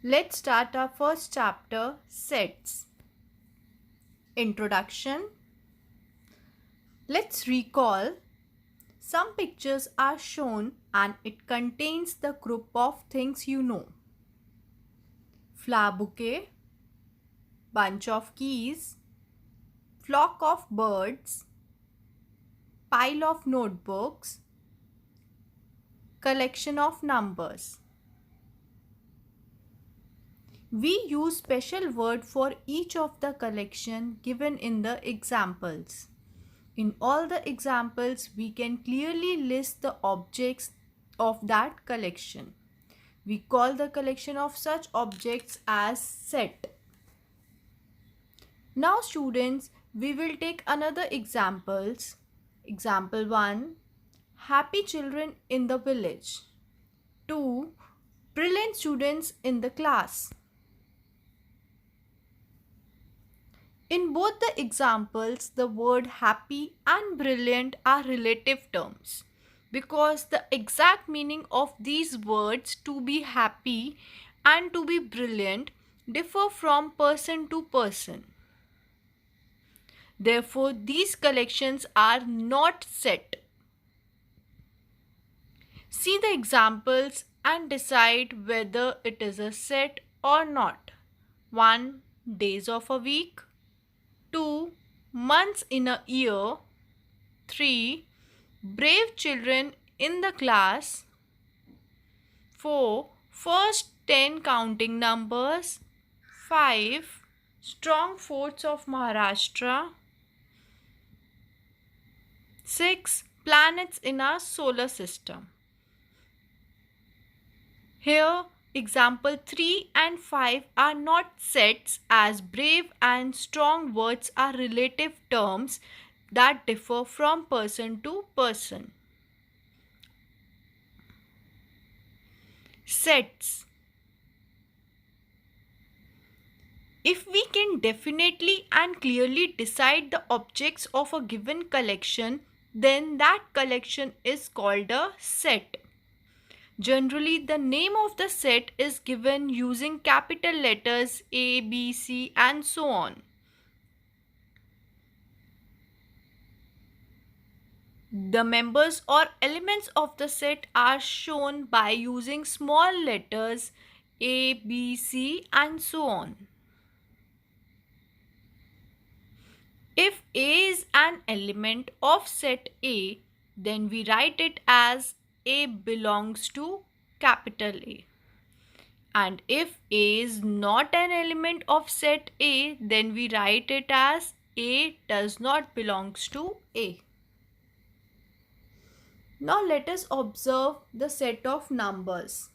Let's start our first chapter, sets. Introduction. Let's recall. Some pictures are shown and it contains the group of things you know. Flower bouquet, bunch of keys, flock of birds, pile of notebooks, collection of numbers. We use special word for each of the collection given in the examples. In all the examples, we can clearly list the objects of that collection. We call the collection of such objects as set. Now students, we will take another examples. Example 1. Happy children in the village. 2. Brilliant students in the class. In both the examples, the word happy and brilliant are relative terms because the exact meaning of these words to be happy and to be brilliant differ from person to person. Therefore, these collections are not set. See the examples and decide whether it is a set or not. 1. Days of a week. 2. Months in a year. 3. Brave children in the class. 4. First 10 counting numbers. 5. Strong forts of Maharashtra. 6. Planets in our solar system. Here, example 3 and 5 are not sets as brave and strong words are relative terms that differ from person to person. Sets. If we can definitely and clearly decide the objects of a given collection, then that collection is called a set. Generally, the name of the set is given using capital letters A, B, C and so on. The members or elements of the set are shown by using small letters A, B, C and so on. If A is an element of set A, then we write it as A belongs to capital A. And if A is not an element of set A, then we write it as A does not belongs to A. Now let us observe the set of numbers.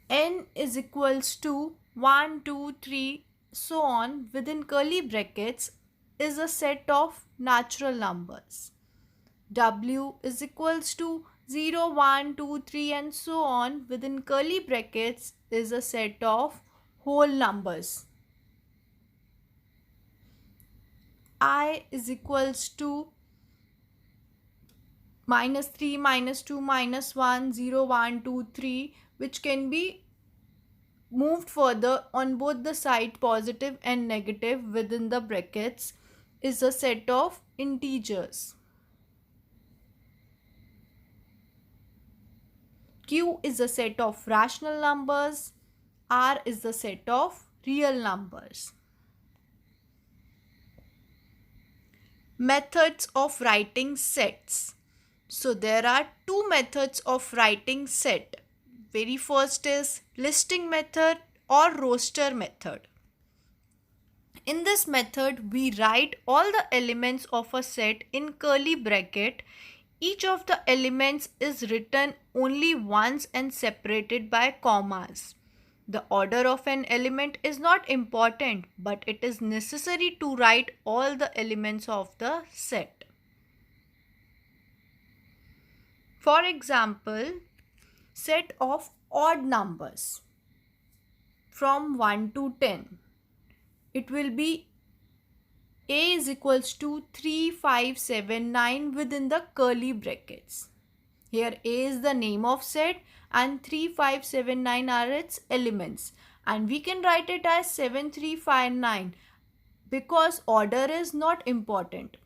N is equals to 1, 2, 3, so on within curly brackets is a set of natural numbers. W is equals to 0, 1, 2, 3 and so on within curly brackets is a set of whole numbers. I is equals to minus 3, minus 2, minus 1, 0, 1, 2, 3, which can be moved further on both the side positive and negative within the brackets is a set of integers. Q is a set of rational numbers. R is the set of real numbers. Methods of writing sets. So there are two methods of writing set. Very first is listing method or roster method. In this method, we write all the elements of a set in curly bracket. Each of the elements is written only once and separated by commas. The order of an element is not important, but it is necessary to write all the elements of the set. For example, set of odd numbers from 1 to 10. It will be A is equals to 3, 5, 7, 9 within the curly brackets. Here A is the name of set and 3, 5, 7, 9 are its elements. And we can write it as 7, 3, 5, 9 because order is not important.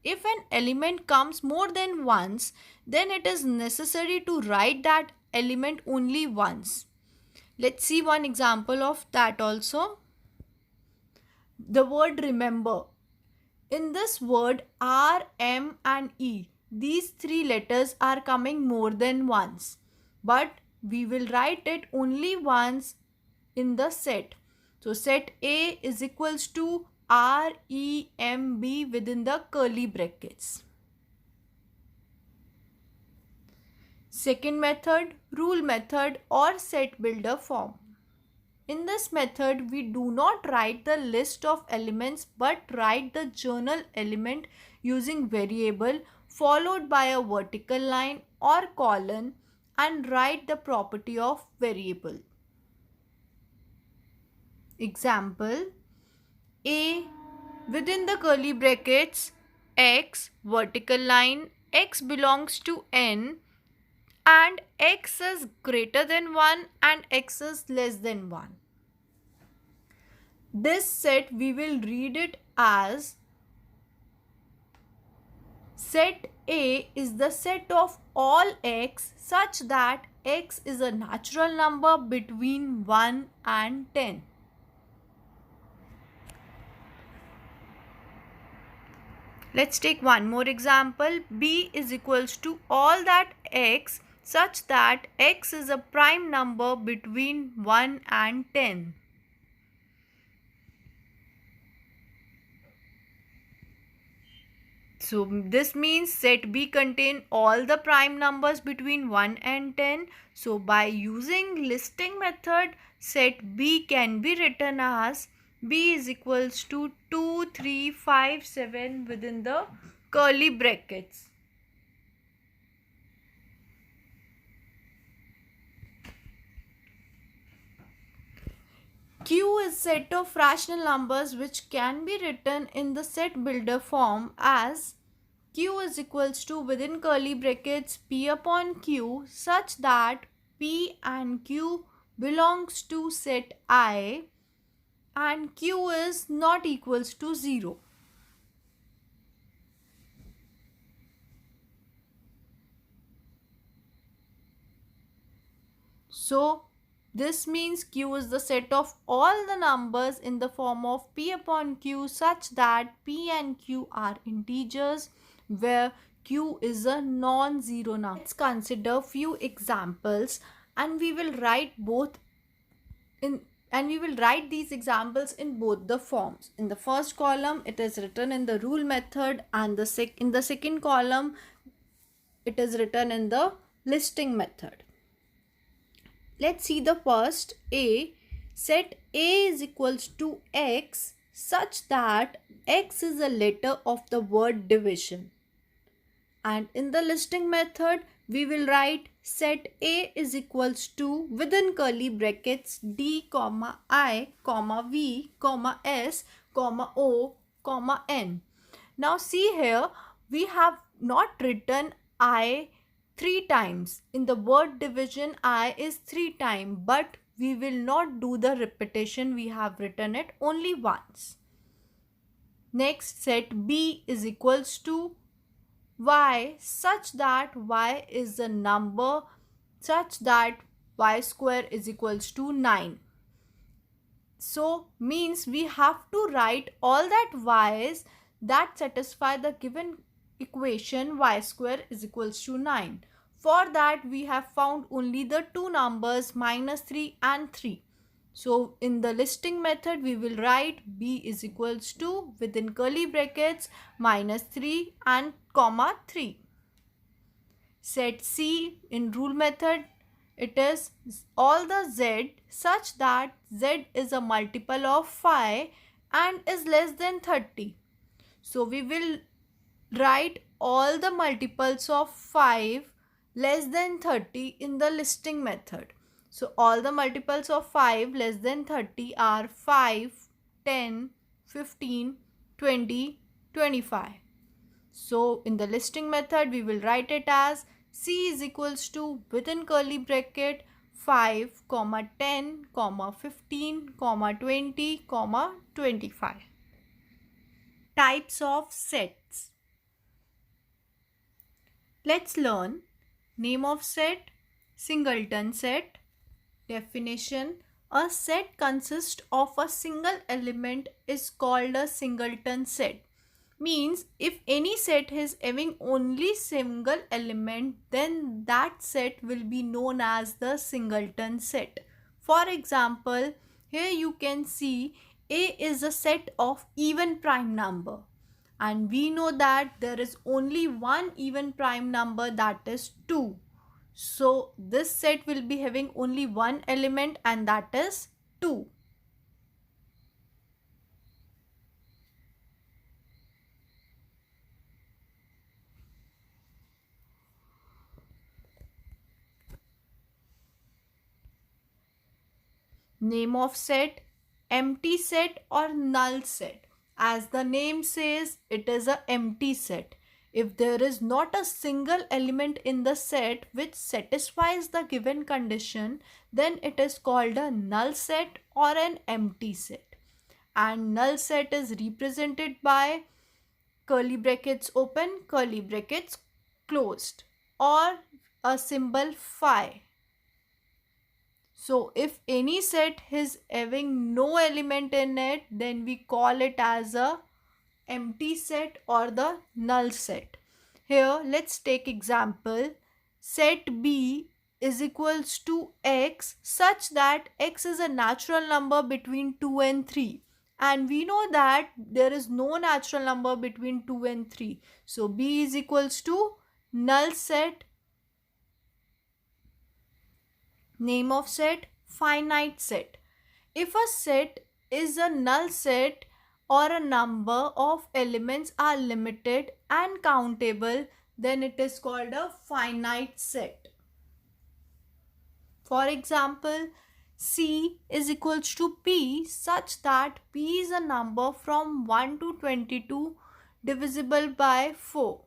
If an element comes more than once, then it is necessary to write that element only once. Let's see one example of that also. The word remember. In this word R, M and E, these three letters are coming more than once. But we will write it only once in the set. So set A is equals to R, E, M, B within the curly brackets. Second method, rule method or set builder form. In this method, we do not write the list of elements but write the journal element using variable followed by a vertical line or colon and write the property of variable. Example, A within the curly brackets x vertical line x belongs to n and x is greater than 1 and x is less than 1. This set we will read it as set A is the set of all x such that x is a natural number between 1 and 10. Let's take one more example. B is equals to all that x such that x is a prime number between 1 and 10. So this means set B contain all the prime numbers between 1 and 10. So by using listing method, set B can be written as B is equals to 2, 3, 5, 7 within the curly brackets. Q is set of rational numbers which can be written in the set builder form as Q is equals to within curly brackets P upon Q such that P and Q belongs to set I and Q is not equals to 0. So this means Q is the set of all the numbers in the form of P upon Q such that P and Q are integers where Q is a non-zero number. Let's consider few examples and we will write these examples in both the forms. In the first column it is written in the rule method and in the second column it is written in the listing method. Let's see the first A. Set A is equals to x such that x is a letter of the word division. And in the listing method, we will write set A is equals to within curly brackets D, I, V, S, O, N. Now see here, we have not written I 3 times. In the word division, I is 3 times, but we will not do the repetition. We have written it only once. Next, set B is equals to y such that y is a number such that y square is equals to 9. So means we have to write all that y's that satisfy the given equation y square is equals to 9. For that we have found only the two numbers -3 and 3. So in the listing method we will write b is equals to within curly brackets -3 and comma 3. Set C in rule method, it is all the z such that z is a multiple of 5 and is less than 30. So we will write all the multiples of 5 less than 30 in the listing method. So all the multiples of 5 less than 30 are 5, 10, 15, 20, 25. So in the listing method we will write it as C is equals to within curly bracket 5 comma 10 comma 15 comma 20 comma 25. Types of sets. Let's learn name of set, singleton set. Definition: a set consists of a single element is called a singleton set. Means if any set is having only single element, then that set will be known as the singleton set. For example, here you can see A is a set of even prime number, and we know that there is only one even prime number, that is 2. So this set will be having only one element, and that is 2. Name of set: empty set or null set. As the name says, it is a empty set. If there is not a single element in the set which satisfies the given condition, then it is called a null set or an empty set. And null set is represented by curly brackets open, curly brackets closed, or a symbol phi. So if any set is having no element in it, then we call it as a empty set or the null set. Here let's take example. Set B is equals to x such that x is a natural number between 2 and 3. And we know that there is no natural number between 2 and 3. So B is equals to null set. Name of set: finite set. If a set is a null set or a number of elements are limited and countable, then it is called a finite set. For example, C is equals to P such that P is a number from 1 to 22 divisible by 4.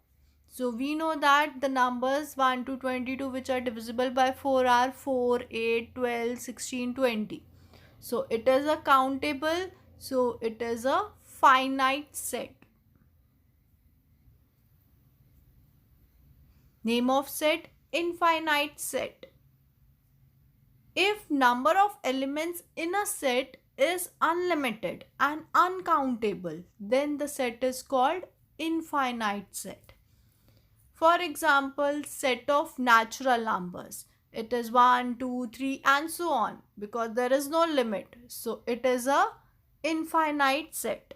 So we know that the numbers 1 to 22 which are divisible by 4 are 4, 8, 12, 16, 20. So it is a countable, so it is a finite set. Name of set: infinite set. If number of elements in a set is unlimited and uncountable, then the set is called infinite set. For example, set of natural numbers. It is 1, 2, 3 and so on, because there is no limit. So it is a infinite set.